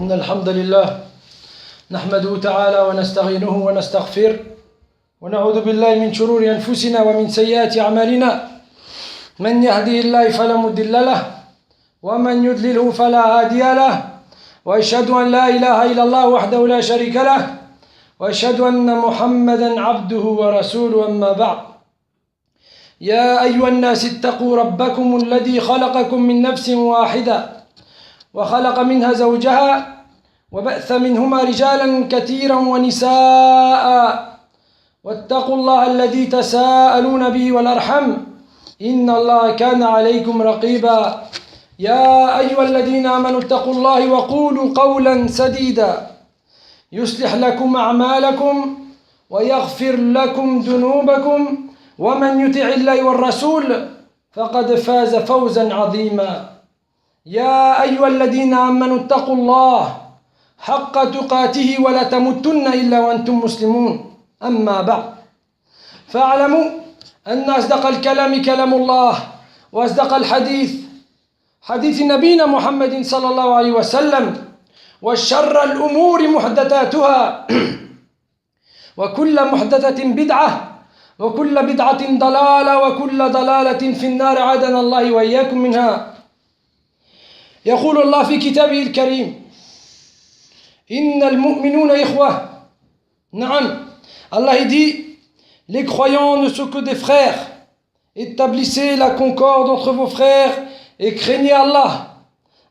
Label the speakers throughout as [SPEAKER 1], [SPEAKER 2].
[SPEAKER 1] إن الحمد لله نحمده تعالى ونستعينه ونستغفره ونعوذ بالله من شرور أنفسنا ومن سيئات أعمالنا من يهدي الله فلا مضل له ومن يضلله فلا هادي له وأشهد أن لا إله إلا الله وحده لا شريك له وأشهد أن محمدا عبده ورسوله أما بعد يا أيها الناس اتقوا ربكم الذي خلقكم من نفس واحدة وخلق منها زوجها وبث منهما رجالا كثيرا ونساء واتقوا الله الذي تساءلون به والأرحم إن الله كان عليكم رقيبا يا أيها الذين آمنوا اتقوا الله وقولوا قولا سديدا يصلح لكم أعمالكم ويغفر لكم ذنوبكم ومن يطع الله والرسول فقد فاز فوزا عظيما يا أيها الذين آمنوا اتقوا الله حق تقاته ولا تموتن إلا وأنتم مسلمون أما بعد فاعلموا أن أصدق الكلام كلام الله وأصدق الحديث حديث نبينا محمد صلى الله عليه وسلم وشر الأمور محدثاتها وكل محدثة بدعة وكل بدعة ضلالة وكل ضلالة في النار عادنا الله وإياكم منها يقول الله في كتابه الكريم إن المؤمنون إخوة نعم Allah dit les croyants ne sont que des frères, établissez la concorde entre vos frères et craignez Allah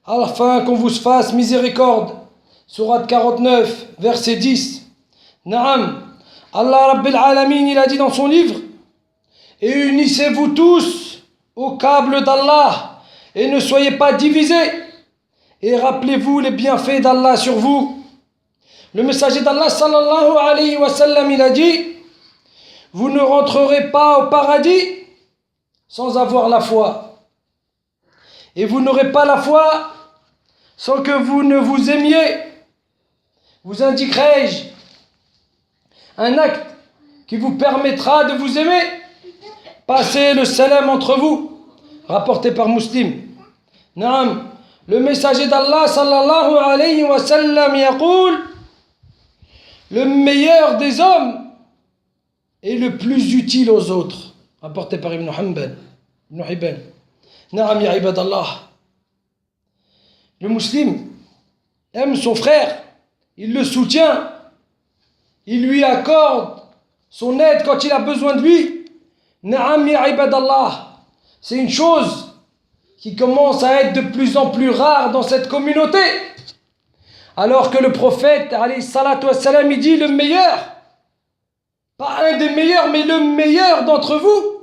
[SPEAKER 1] afin qu'on vous fasse miséricorde. Sourate 49 verset 10. Naam, Allah Rabbil Alamin il a dit dans son livre et unissez-vous tous au câble d'Allah et ne soyez pas divisés et rappelez-vous les bienfaits d'Allah sur vous. Le messager d'Allah sallallahu alayhi wa sallam il a dit vous ne rentrerez pas au paradis sans avoir la foi et vous n'aurez pas la foi sans que vous ne vous aimiez. Vous indiquerai-je un acte qui vous permettra de vous aimer? Passez le salam entre vous, rapporté par Muslim. Naam, le messager d'Allah sallallahu alayhi wa sallam yaqul le meilleur des hommes est le plus utile aux autres, rapporté par Ibn Hibban. Naam ya ibadallah. Le musulman aime son frère, il le soutient, il lui accorde son aide quand il a besoin de lui. Naam ya ibadallah. C'est une chose qui commence à être de plus en plus rare dans cette communauté. Alors que le prophète, alayhi salatu wassalam, il dit le meilleur, pas un des meilleurs, mais le meilleur d'entre vous,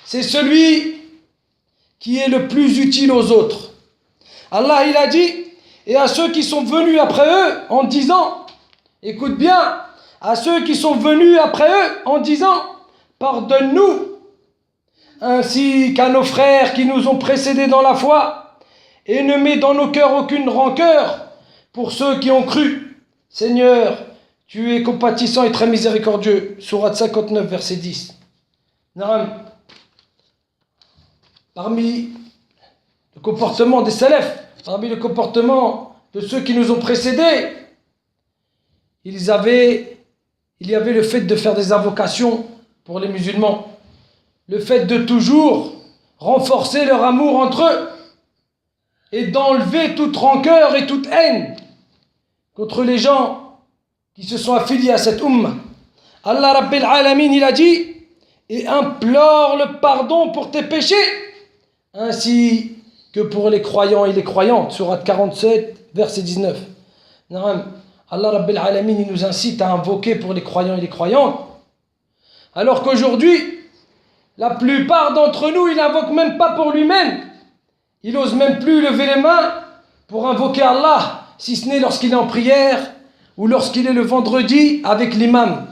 [SPEAKER 1] c'est celui qui est le plus utile aux autres. Allah, il a dit, et à ceux qui sont venus après eux en disant, écoute bien, à ceux qui sont venus après eux en disant, pardonne-nous, ainsi qu'à nos frères qui nous ont précédés dans la foi, et ne mets dans nos cœurs aucune rancœur pour ceux qui ont cru. Seigneur, tu es compatissant et très miséricordieux. Sourate 59, verset 10. Naam. Parmi le comportement des salafs, parmi le comportement de ceux qui nous ont précédés, il y avait le fait de faire des invocations pour les musulmans. Le fait de toujours renforcer leur amour entre eux et d'enlever toute rancœur et toute haine contre les gens qui se sont affiliés à cette umma. Allah Rabbil Alamin il a dit et implore le pardon pour tes péchés ainsi que pour les croyants et les croyantes. Sourate 47 verset 19. Allah Rabbil Alamin il nous incite à invoquer pour les croyants et les croyantes alors qu'aujourd'hui la plupart d'entre nous il n'invoque même pas pour lui-même. Il n'ose même plus lever les mains pour invoquer Allah, si ce n'est lorsqu'il est en prière ou lorsqu'il est le vendredi avec l'imam.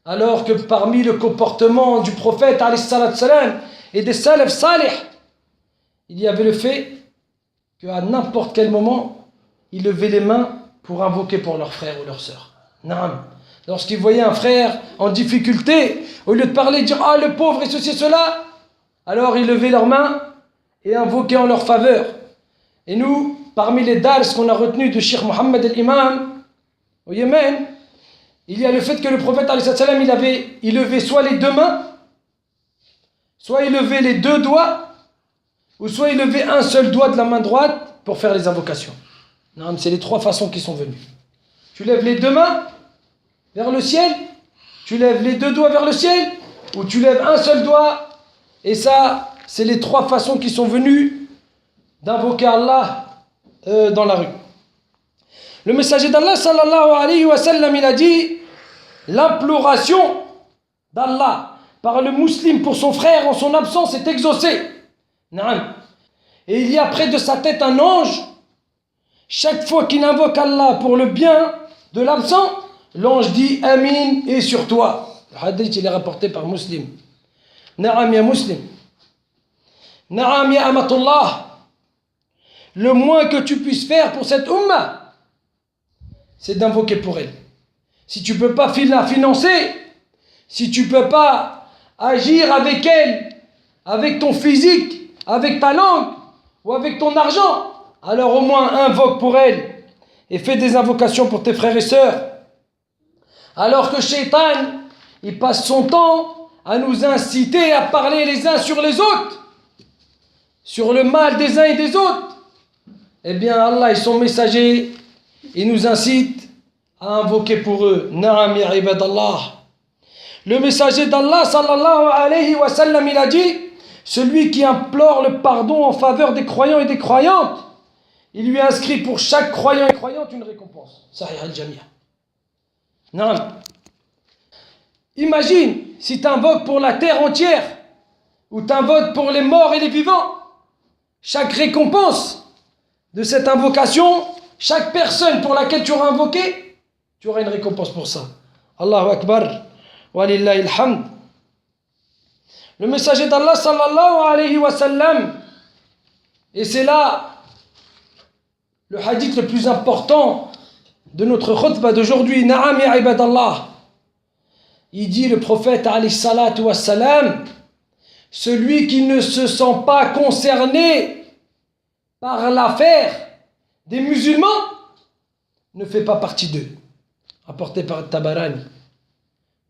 [SPEAKER 1] Alors que parmi le comportement du prophète alayhi salatu salam et des salaf salih, il y avait le fait qu'à n'importe quel moment, ils levaient les mains pour invoquer pour leurs frères ou leurs sœurs. Naam. Lorsqu'ils voyaient un frère en difficulté, au lieu de parler, dire « Ah, le pauvre et ceci et cela », alors ils levaient leurs mains et invoquaient en leur faveur. Et nous, parmi les dars qu'on a retenus de Cheikh Mohammed al-Imam au Yémen, il y a le fait que le prophète alayhi salam, il levait soit les deux mains, soit il levait les deux doigts, ou soit il levait un seul doigt de la main droite pour faire les invocations. Non, c'est les trois façons qui sont venues. Tu lèves les deux mains vers le ciel, tu lèves les deux doigts vers le ciel, ou tu lèves un seul doigt, et ça, c'est les trois façons qui sont venues d'invoquer Allah dans la rue. Le messager d'Allah sallallahu alayhi wa sallam, il a dit l'imploration d'Allah par le musulman pour son frère en son absence est exaucée. Et il y a près de sa tête un ange. Chaque fois qu'il invoque Allah pour le bien de l'absent, l'ange dit Amin et sur toi. Le hadith il est rapporté par Muslim. Na'am ya Muslim. Na'am ya Amatullah. Le moins que tu puisses faire pour cette ummah, c'est d'invoquer pour elle. Si tu ne peux pas la financer, si tu ne peux pas agir avec elle, avec ton physique, avec ta langue ou avec ton argent, alors au moins invoque pour elle et fais des invocations pour tes frères et sœurs. Alors que Shaitan, il passe son temps à nous inciter à parler les uns sur les autres, sur le mal des uns et des autres. Eh bien Allah et son messager, il nous incite à invoquer pour eux. Na'am ya ibadallah. Le messager d'Allah sallallahu alayhi wa sallam, il a dit celui qui implore le pardon en faveur des croyants et des croyantes, il lui inscrit pour chaque croyant et croyante une récompense. Sahih al-Jami'a. Na'am. Imagine si tu invoques pour la terre entière ou tu invoques pour les morts et les vivants. Chaque récompense de cette invocation, chaque personne pour laquelle tu auras invoqué, tu auras une récompense pour ça. Allahu Akbar. Walillahi alhamd. Le messager d'Allah sallallahu alayhi wa sallam, et c'est là le hadith le plus important de notre khutbah d'aujourd'hui. Na'am ya ibadallah. Il dit le prophète alayhi salatu wa salam, celui qui ne se sent pas concerné par l'affaire des musulmans ne fait pas partie d'eux. Apporté par Tabarani.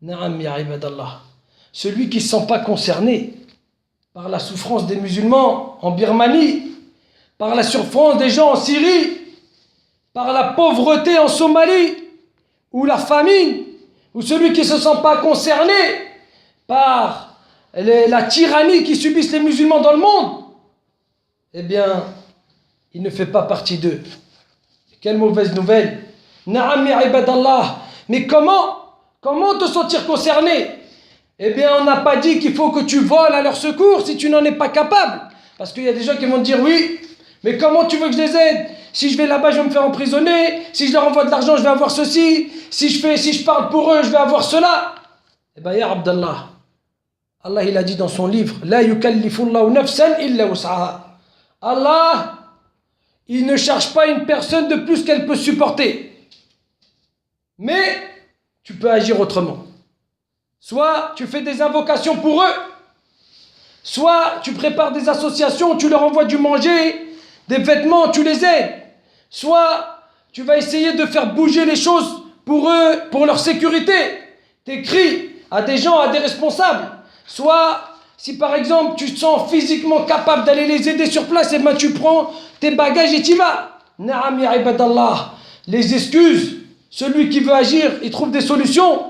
[SPEAKER 1] Na'am ya ibadallah. Celui qui ne se sent pas concerné par la souffrance des musulmans en Birmanie, par la souffrance des gens en Syrie, par la pauvreté en Somalie, ou la famine, ou celui qui ne se sent pas concerné par la tyrannie qui subissent les musulmans dans le monde, eh bien, il ne fait pas partie d'eux. Quelle mauvaise nouvelle. Na'am ya ibadallah. Mais comment te sentir concerné? Eh bien, on n'a pas dit qu'il faut que tu voles à leur secours si tu n'en es pas capable. Parce qu'il y a des gens qui vont te dire oui, mais comment tu veux que je les aide? Si je vais là-bas, je vais me faire emprisonner. Si je leur envoie de l'argent, je vais avoir ceci. Si je parle pour eux, je vais avoir cela. Eh bien, ya Abdallah, Allah il a dit dans son livre, La yukallifullahu nafsan illa wus'aha. Allah, il ne charge pas une personne de plus qu'elle peut supporter. Mais tu peux agir autrement. Soit tu fais des invocations pour eux, soit tu prépares des associations, tu leur envoies du manger, des vêtements, tu les aides. Soit tu vas essayer de faire bouger les choses pour eux, pour leur sécurité. T'écris à des gens, à des responsables. Soit, si par exemple tu te sens physiquement capable d'aller les aider sur place, et ben tu prends tes bagages et tu y vas. Na'am ya ibadallah. Les excuses, celui qui veut agir, il trouve des solutions.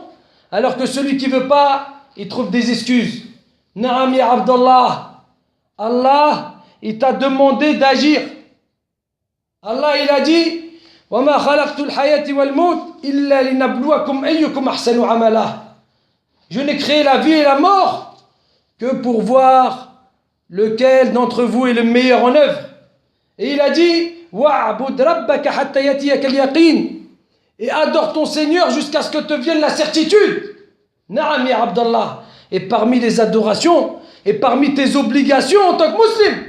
[SPEAKER 1] Alors que celui qui ne veut pas, il trouve des excuses. Na'am ya Abdallah. Allah, il t'a demandé d'agir. Allah, il a dit وَمَا خَلَقْتُ الْحَيَاةِ وَالْمَوْتِ إِلَّا لِنَبْلُوَكُمْ أَيُّكُمْ أَحْسَنُ عَمَلًا. Je n'ai créé la vie et la mort que pour voir lequel d'entre vous est le meilleur en œuvre. Et il a dit وَاعْبُدْ رَبَّكَ حَتَّى يَأْتِيَكَ الْيَقِينُ. Et adore ton Seigneur jusqu'à ce que te vienne la certitude. Na'am ya Abdallah. Et parmi les adorations, et parmi tes obligations en tant que musulman,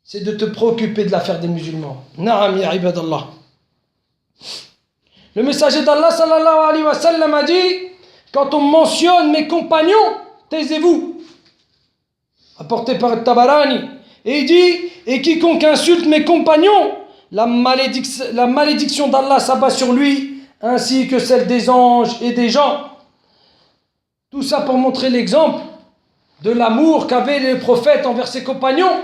[SPEAKER 1] c'est de te préoccuper de l'affaire des musulmans. Na'am ya ibadallah. Le messager d'Allah sallallahu alayhi wa sallam a dit, quand on mentionne mes compagnons, taisez-vous. Apporté par Tabarani. Et il dit, et quiconque insulte mes compagnons, la malédiction d'Allah s'abat sur lui, ainsi que celle des anges et des gens. Tout ça pour montrer l'exemple de l'amour qu'avaient les prophètes envers ses compagnons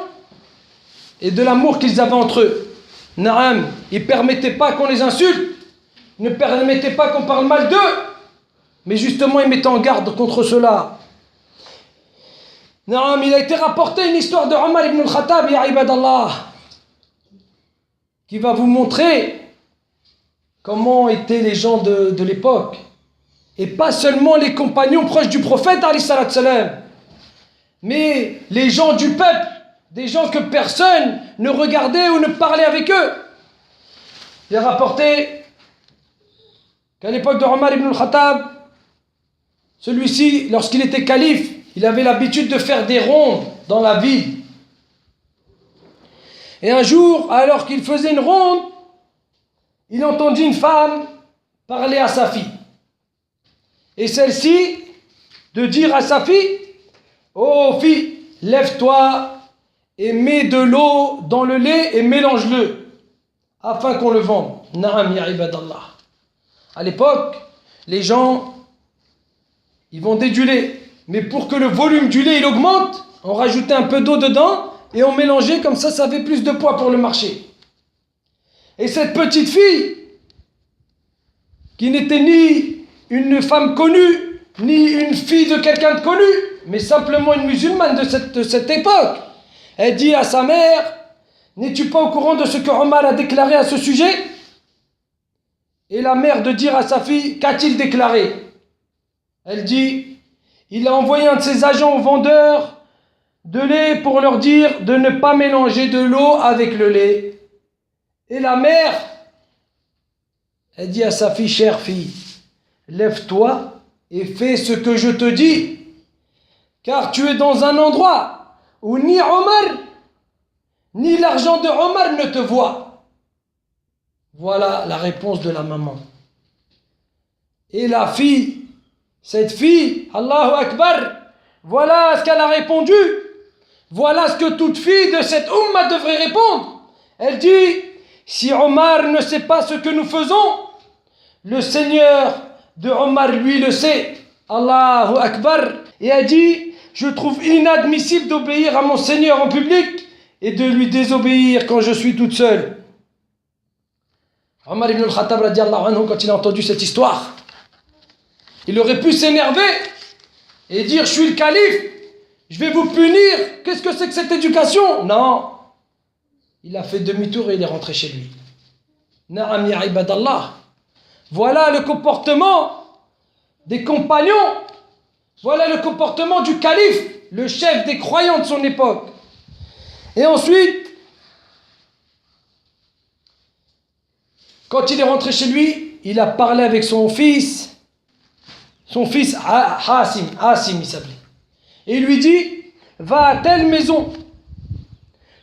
[SPEAKER 1] et de l'amour qu'ils avaient entre eux. Naam, ils ne permettaient pas qu'on les insulte, ils ne permettaient pas qu'on parle mal d'eux, mais justement ils mettaient en garde contre cela. Naam, il a été rapporté une histoire de Omar ibn al-Khattab, ya ibadallah, qui va vous montrer comment étaient les gens de l'époque. Et pas seulement les compagnons proches du prophète, alayhi salatu salam, mais les gens du peuple, des gens que personne ne regardait ou ne parlait avec eux. Il est rapporté qu'à l'époque de Omar ibn al-Khattab, celui-ci, lorsqu'il était calife, il avait l'habitude de faire des rondes dans la ville. Et un jour, alors qu'il faisait une ronde, il entendit une femme parler à sa fille. Et celle-ci, de dire à sa fille, « Oh fille, lève-toi et mets de l'eau dans le lait et mélange-le, afin qu'on le vende. » Naam ya ibadallah. À l'époque, les gens, ils vendaient du lait. Mais pour que le volume du lait il augmente, on rajoutait un peu d'eau dedans et on mélangeait, comme ça avait plus de poids pour le marché. Et cette petite fille, qui n'était ni une femme connue, ni une fille de quelqu'un de connu, mais simplement une musulmane de cette époque, elle dit à sa mère, « N'es-tu pas au courant de ce que Omar a déclaré à ce sujet ?» Et la mère de dire à sa fille, « Qu'a-t-il déclaré ?» Elle dit, « Il a envoyé un de ses agents aux vendeurs de lait pour leur dire de ne pas mélanger de l'eau avec le lait. » Et la mère, elle dit à sa fille, « Chère fille, lève-toi et fais ce que je te dis, car tu es dans un endroit où ni Omar, ni l'argent de Omar ne te voient. » Voilà la réponse de la maman. Et la fille, cette fille, Allahu Akbar, voilà ce qu'elle a répondu. Voilà ce que toute fille de cette umma devrait répondre. Elle dit, si Omar ne sait pas ce que nous faisons, le Seigneur de Omar, lui, le sait. Allahu Akbar. Et elle dit, je trouve inadmissible d'obéir à mon Seigneur en public et de lui désobéir quand je suis toute seule. Omar ibn al-Khattab radiallahu anhu, quand il a entendu cette histoire, il aurait pu s'énerver et dire, je suis le calife, je vais vous punir, qu'est-ce que c'est que cette éducation? Non, il a fait demi-tour et il est rentré chez lui. Na'am ya ibadallah. Voilà le comportement des compagnons, voilà le comportement du calife, le chef des croyants de son époque. Et ensuite, quand il est rentré chez lui, il a parlé avec son fils Hasim il s'appelait. Et il lui dit, va à telle maison,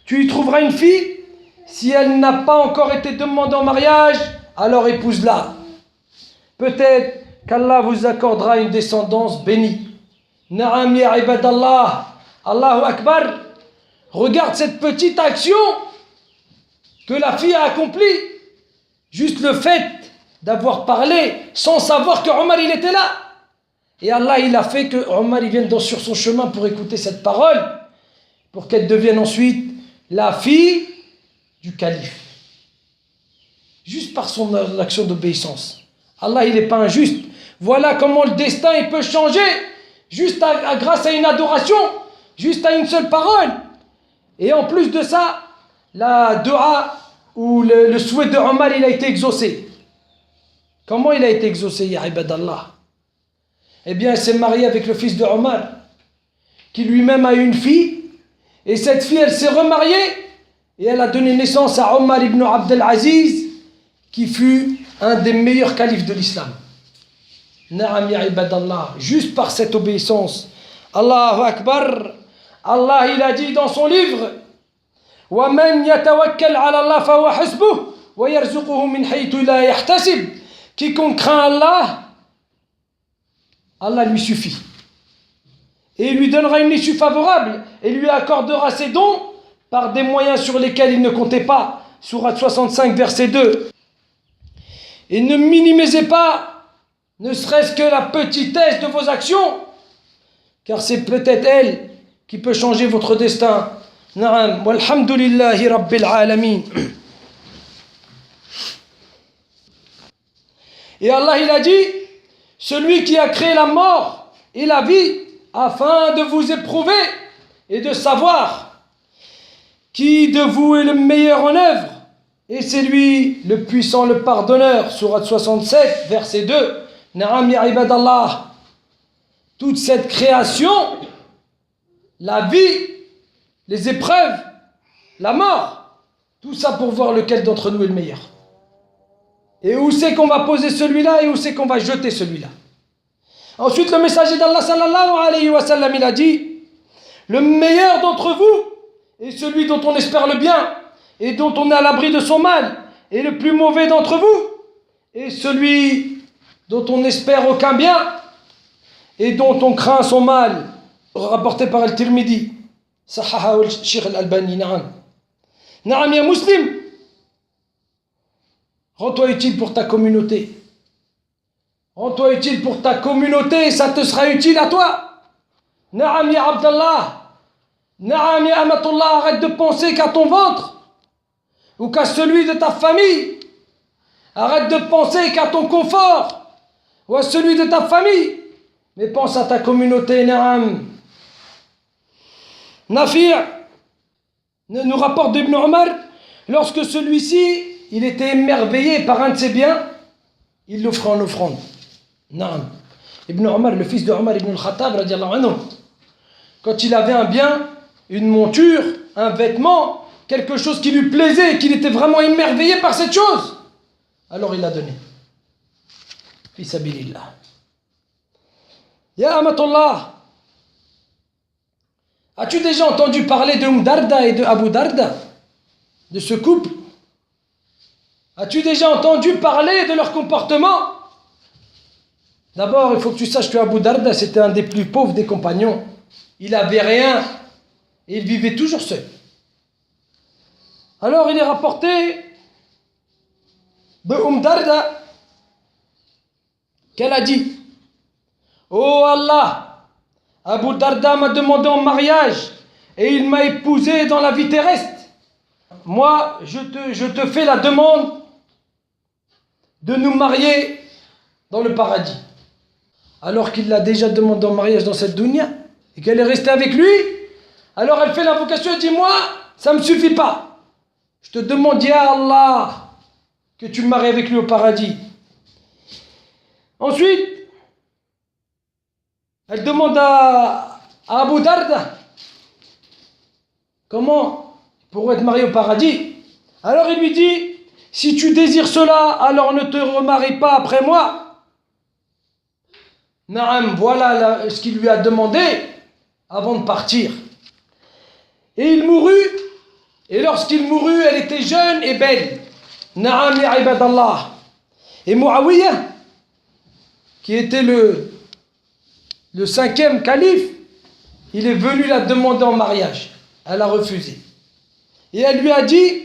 [SPEAKER 1] tu y trouveras une fille, si elle n'a pas encore été demandée en mariage, alors épouse-la. Peut-être qu'Allah vous accordera une descendance bénie. Na'am ya ibadallah, Allahu Akbar. Regarde cette petite action que la fille a accomplie. Juste le fait d'avoir parlé sans savoir que Omar il était là. Et Allah il a fait que Omar il vienne sur son chemin pour écouter cette parole, pour qu'elle devienne ensuite la fille du calife. Juste par son action d'obéissance. Allah il n'est pas injuste. Voilà comment le destin il peut changer juste grâce à une adoration, juste à une seule parole. Et en plus de ça, la dua ou le souhait de Omar il a été exaucé. Comment il a été exaucé, ya ibadallah? Eh bien, elle s'est mariée avec le fils de Omar, qui lui-même a eu une fille, et cette fille, elle s'est remariée, et elle a donné naissance à Omar ibn Abdel Aziz, qui fut un des meilleurs califes de l'islam. Na'am ya ibadallah, juste par cette obéissance. Allahu Akbar. Allah, il a dit dans son livre, وَمَنْ يَتَوَكَّلْ عَلَى اللَّهِ فَهُوَ حَسْبُهُ وَيَرْزُقُهُ مِنْ حَيْثُ لَا يَحْتَسِبُ. Quiconque craint Allah, Allah lui suffit. Et il lui donnera une issue favorable et lui accordera ses dons par des moyens sur lesquels il ne comptait pas. Sourate 65, verset 2. Et ne minimisez pas, ne serait-ce que la petitesse de vos actions, car c'est peut-être elle qui peut changer votre destin. Na'am, walhamdulillahi rabbil alamin. Et Allah, il a dit, celui qui a créé la mort et la vie, afin de vous éprouver et de savoir qui de vous est le meilleur en œuvre. Et c'est lui le puissant, le pardonneur. Sourate 67, verset 2. Na'am ya ibadallah. Toute cette création, la vie, les épreuves, la mort, tout ça pour voir lequel d'entre nous est le meilleur. Et où c'est qu'on va poser celui-là et où c'est qu'on va jeter celui-là. Ensuite, le messager d'Allah sallallahu alayhi wa sallam, il a dit, le meilleur d'entre vous est celui dont on espère le bien et dont on est à l'abri de son mal. Et le plus mauvais d'entre vous est celui dont on n'espère aucun bien et dont on craint son mal. Rapporté par Al-Tirmidhi. Sahaha al-Sheikh al-Albani, na'am. Na'am ya muslim. Rends-toi utile pour ta communauté. Rends-toi utile pour ta communauté, ça te sera utile à toi. Na'am ya Abdallah. Na'am ya Amatullah, arrête de penser qu'à ton ventre ou qu'à celui de ta famille. Arrête de penser qu'à ton confort ou à celui de ta famille. Mais pense à ta communauté, Na'am. Nafi' nous rapporte d'Ibn Omar, lorsque celui-ci, il était émerveillé par un de ses biens, il l'offrait en offrande. Na'am. Ibn Omar, le fils de Omar ibn al-Khattab, radiallahu anhu, quand il avait un bien, une monture, un vêtement, quelque chose qui lui plaisait, qu'il était vraiment émerveillé par cette chose, alors il l'a donné. Fi sabilillah. Ya Amatullah, as-tu déjà entendu parler de Darda et de Abu Darda, de ce couple? As-tu déjà entendu parler de leur comportement? D'abord, il faut que tu saches que Abu Darda, c'était un des plus pauvres des compagnons. Il n'avait rien et il vivait toujours seul. Alors, il est rapporté de Darda qu'elle a dit, oh Allah, Abu Darda m'a demandé en mariage et il m'a épousé dans la vie terrestre. Moi, je te fais la demande de nous marier dans le paradis. Alors qu'il l'a déjà demandé en mariage dans cette dunya et qu'elle est restée avec lui, alors elle fait l'invocation et dit, moi, ça ne me suffit pas. Je te demande, ya Allah, que tu me maries avec lui au paradis. Ensuite, elle demande à Abu Darda comment pour être marié au paradis. Alors il lui dit, si tu désires cela, alors ne te remarie pas après moi. Naam, voilà ce qu'il lui a demandé avant de partir. Et il mourut, et lorsqu'il mourut, elle était jeune et belle. Naam ya ibadallah. Et Muawiyah, qui était le 5e calife, il est venu la demander en mariage. Elle a refusé. Et elle lui a dit,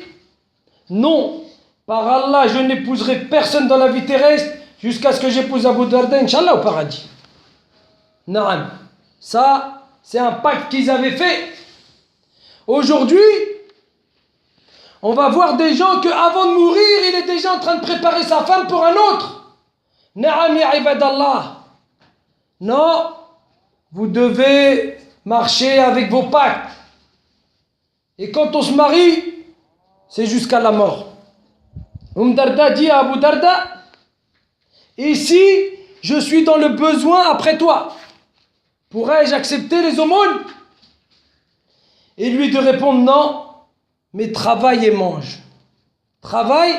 [SPEAKER 1] non, par Allah, je n'épouserai personne dans la vie terrestre jusqu'à ce que j'épouse Abu Darda, Inch'Allah, au paradis. Naam. Ça, c'est un pacte qu'ils avaient fait. Aujourd'hui, on va voir des gens qu'avant de mourir, il est déjà en train de préparer sa femme pour un autre. Naam ya ibadallah. Non, vous devez marcher avec vos pactes. Et quand on se marie, c'est jusqu'à la mort. Darda dit à Abu Darda, et si je suis dans le besoin après toi, pourrais-je accepter les aumônes? Et lui de répondre, non, mais travaille et mange. Travaille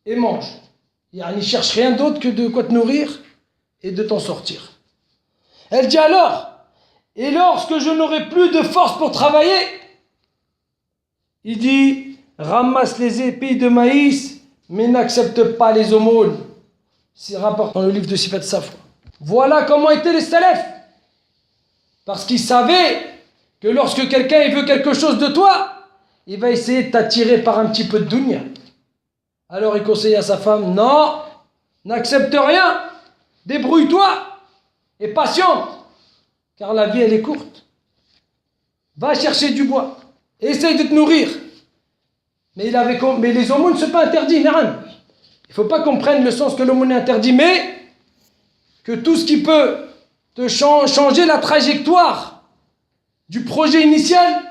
[SPEAKER 1] et mange. Il ne cherche rien d'autre que de quoi te nourrir et de t'en sortir. Elle dit alors, et lorsque je n'aurai plus de force pour travailler, il dit, ramasse les épis de maïs, mais n'accepte pas les aumônes. C'est rapporté dans le livre de Sifat Safwa. Voilà comment étaient les salafs. Parce qu'ils savaient que lorsque quelqu'un veut quelque chose de toi, il va essayer de t'attirer par un petit peu de dunya. Alors il conseille à sa femme, non, n'accepte rien, débrouille-toi et patiente, car la vie elle est courte. Va chercher du bois, essaye de te nourrir. Mais les aumônes ne sont pas interdits, naam. Il ne faut pas qu'on prenne le sens que l'aumône est interdit, mais que tout ce qui peut te changer la trajectoire du projet initial,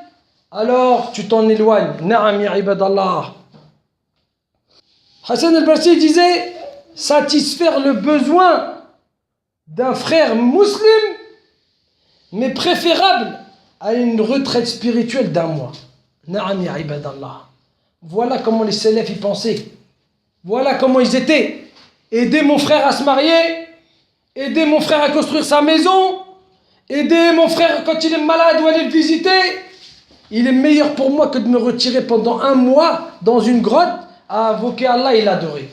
[SPEAKER 1] alors tu t'en éloignes. Naam ya ibadallah. Hassan al-Basri disait satisfaire le besoin d'un frère musulman, mais préférable à une retraite spirituelle d'un mois. Naam ya ibadallah. Voilà comment les salafs y pensaient. Voilà comment ils étaient. Aider mon frère à se marier, aider mon frère à construire sa maison, aider mon frère quand il est malade ou aller le visiter. Il est meilleur pour moi que de me retirer pendant un mois dans une grotte à invoquer Allah et l'adorer.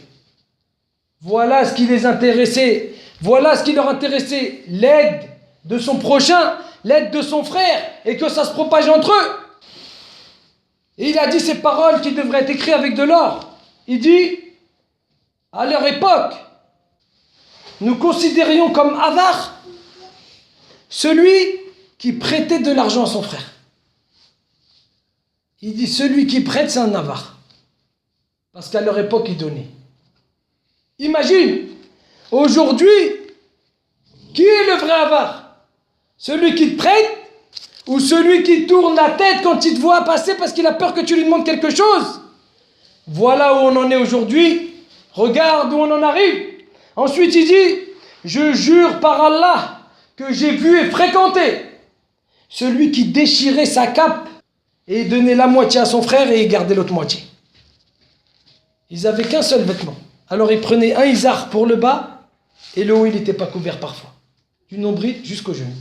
[SPEAKER 1] Voilà ce qui les intéressait. Voilà ce qui leur intéressait. L'aide de son prochain, l'aide de son frère, et que ça se propage entre eux. Et il a dit ces paroles qui devraient être écrites avec de l'or. Il dit, à leur époque, nous considérions comme avare celui qui prêtait de l'argent à son frère. Il dit, celui qui prête, c'est un avare. Parce qu'à leur époque, ils donnaient. Imagine, aujourd'hui, qui est le vrai avare? Celui qui te prête ou celui qui tourne la tête quand il te voit passer parce qu'il a peur que tu lui demandes quelque chose? Voilà où on en est aujourd'hui. Regarde où on en arrive. Ensuite, il dit, je jure par Allah que j'ai vu et fréquenté celui qui déchirait sa cape et donnait la moitié à son frère et gardait l'autre moitié. Ils n'avaient qu'un seul vêtement. Alors ils prenaient un izar pour le bas et le haut il n'était pas couvert parfois. Du nombril jusqu'au genou.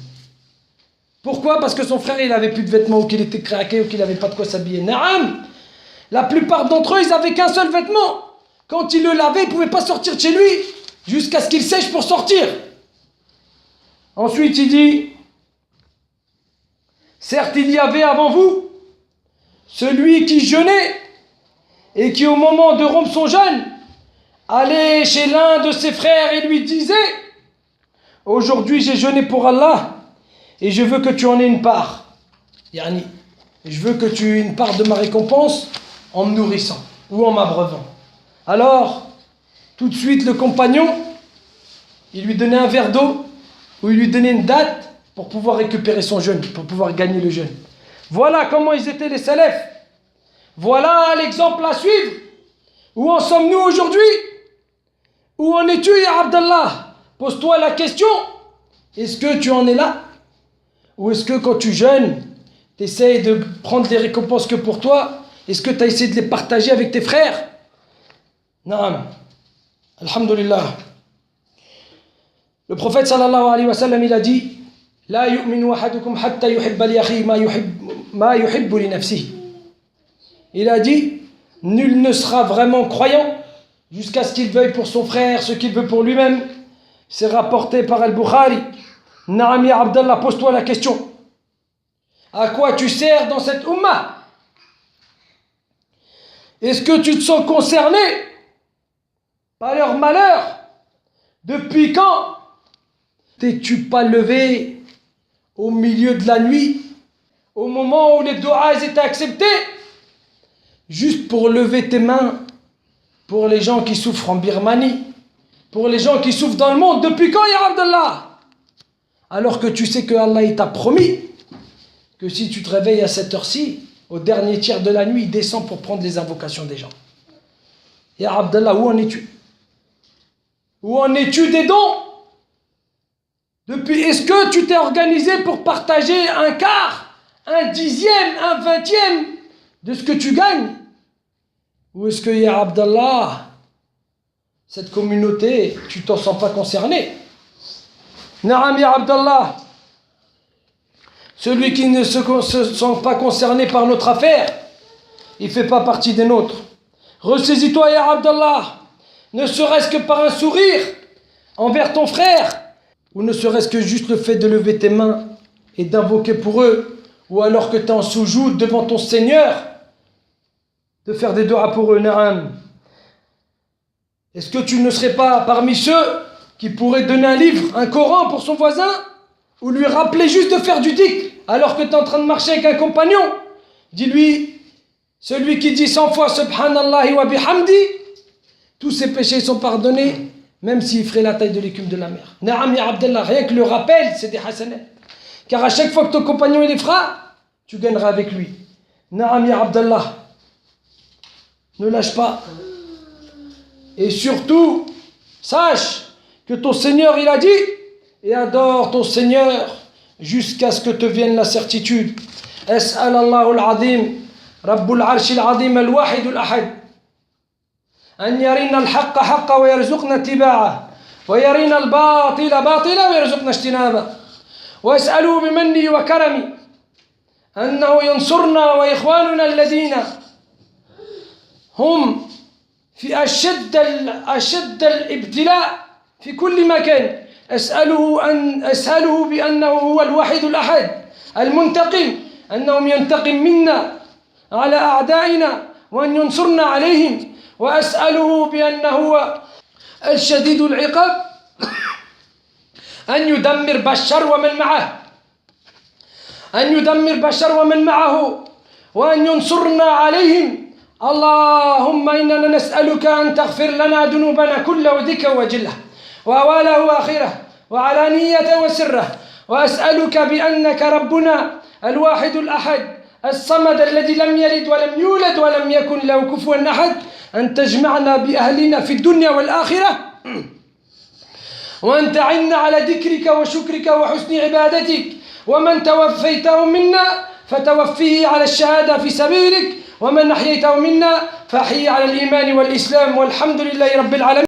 [SPEAKER 1] Pourquoi? Parce que son frère il n'avait plus de vêtements ou qu'il était craqué ou qu'il n'avait pas de quoi s'habiller. Naam. La plupart d'entre eux ils n'avaient qu'un seul vêtement. Quand il le lavait, il ne pouvait pas sortir de chez lui jusqu'à ce qu'il sèche pour sortir. Ensuite il dit, certes il y avait avant vous celui qui jeûnait et qui au moment de rompre son jeûne allait chez l'un de ses frères et lui disait, aujourd'hui j'ai jeûné pour Allah et je veux que tu en aies une part. Yani, je veux que tu aies une part de ma récompense en me nourrissant ou en m'abreuvant. Alors, tout de suite le compagnon, il lui donnait un verre d'eau ou il lui donnait une date pour pouvoir récupérer son jeûne, pour pouvoir gagner le jeûne. Voilà comment ils étaient les salafs. Voilà l'exemple à suivre. Où en sommes-nous aujourd'hui? Où en es-tu, ya Abdallah? Pose-toi la question. Est-ce que tu en es là? Ou est-ce que quand tu jeûnes, tu essayes de prendre les récompenses que pour toi? Est-ce que tu as essayé de les partager avec tes frères? Non. Alhamdulillah. Le prophète sallallahu alayhi wa sallam, il a dit, La yu'minu ahadukum hatta yuhibba li akhihi ma yuhibbu li nafsihi. Il a dit, nul ne sera vraiment croyant jusqu'à ce qu'il veuille pour son frère ce qu'il veut pour lui-même. C'est rapporté par Al-Bukhari. Naam ya Abdallah, pose-toi la question. À quoi tu sers dans cette ummah? Est-ce que tu te sens concerné par leur malheur? Depuis quand t'es-tu pas levé au milieu de la nuit, au moment où les doigts étaient acceptés, juste pour lever tes mains pour les gens qui souffrent en Birmanie, pour les gens qui souffrent dans le monde? Depuis quand, ya Abdallah? Alors que tu sais que Allah il t'a promis que si tu te réveilles à cette heure-ci, au dernier tiers de la nuit, il descend pour prendre les invocations des gens. Ya Abdallah, où en es-tu? Où en es-tu des dons? Depuis, est-ce que tu t'es organisé pour partager un quart, un dixième, un vingtième de ce que tu gagnes? Ou est-ce que, ya Abdallah, cette communauté, tu t'en sens pas concerné? Naam ya Abdallah, celui qui ne se sent pas concerné par notre affaire, il ne fait pas partie des nôtres. Ressaisis-toi ya Abdallah, ne serait-ce que par un sourire envers ton frère, ou ne serait-ce que juste le fait de lever tes mains et d'invoquer pour eux, ou alors que tu es en soujoud devant ton Seigneur, de faire des doigts pour eux, na'am. Est-ce que tu ne serais pas parmi ceux qui pourraient donner un livre, un Coran pour son voisin, ou lui rappeler juste de faire du dhikr alors que tu es en train de marcher avec un compagnon? Dis-lui, celui qui dit 100 fois Subhanallah wa bihamdi, tous ses péchés sont pardonnés, même s'il ferait la taille de l'écume de la mer. Na'am ya Abdallah, rien que le rappel, c'est des hasanat. Car à chaque fois que ton compagnon il les fera, tu gagneras avec lui. Na'am ya Abdallah, ne lâche pas. Et surtout, sache que ton Seigneur, il a dit, et adore ton Seigneur jusqu'à ce que te vienne la certitude. As'al Allahu al-Azim, Rabbul Arsh al-Azim al-Wahid al-Ahad, أن يرينا الحق حقا ويرزقنا اتباعه ويرينا الباطل باطلا ويرزقنا اجتنابه واسأله بمني وكرمي أنه ينصرنا وإخواننا الذين هم في أشد الابتلاء في كل مكان. أسأله بأنه هو الوحيد الأحد المنتقم، أنهم ينتقم منا على أعدائنا وأن ينصرنا عليهم. وأسأله بأنه هو الشديد العقاب أن يدمر بشر ومن معه وأن ينصرنا عليهم. اللهم إننا نسألك أن تغفر لنا ذنوبنا كلها ودكه وجله وأوله وآخره وعلانية وسره. وأسألك بأنك ربنا الواحد الأحد الصمد الذي لم يلد ولم يولد ولم يكن له كفوا أحد أن تجمعنا بأهلنا في الدنيا والآخرة، وأن تعنا على ذكرك وشكرك وحسن عبادتك. ومن توفيته منا فتوفيه على الشهادة في سبيلك، ومن أحييته منا فأحيي على الإيمان والإسلام. والحمد لله رب العالمين.